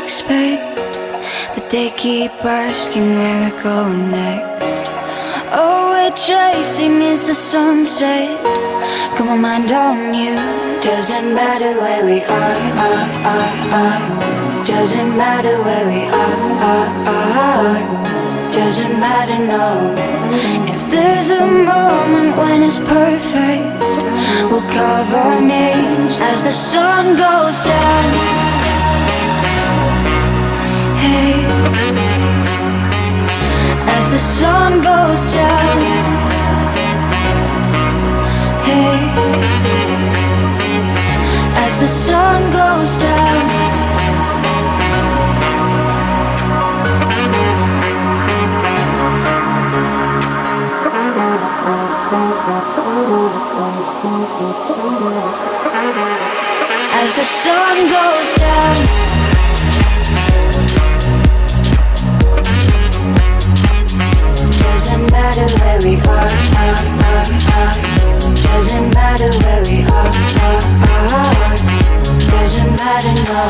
expect, but they keep asking where we're going next. All we're chasing is the sunset. Got my mind on you. Doesn't matter where we are. Doesn't matter where we are. Doesn't matter, no. If there's a moment when it's perfect, we'll carve our names as the sun goes down. Hey, as the sun goes down. Hey, as the sun goes down. As the sun goes down. Doesn't matter where we are. Doesn't matter where we are. Doesn't matter, no.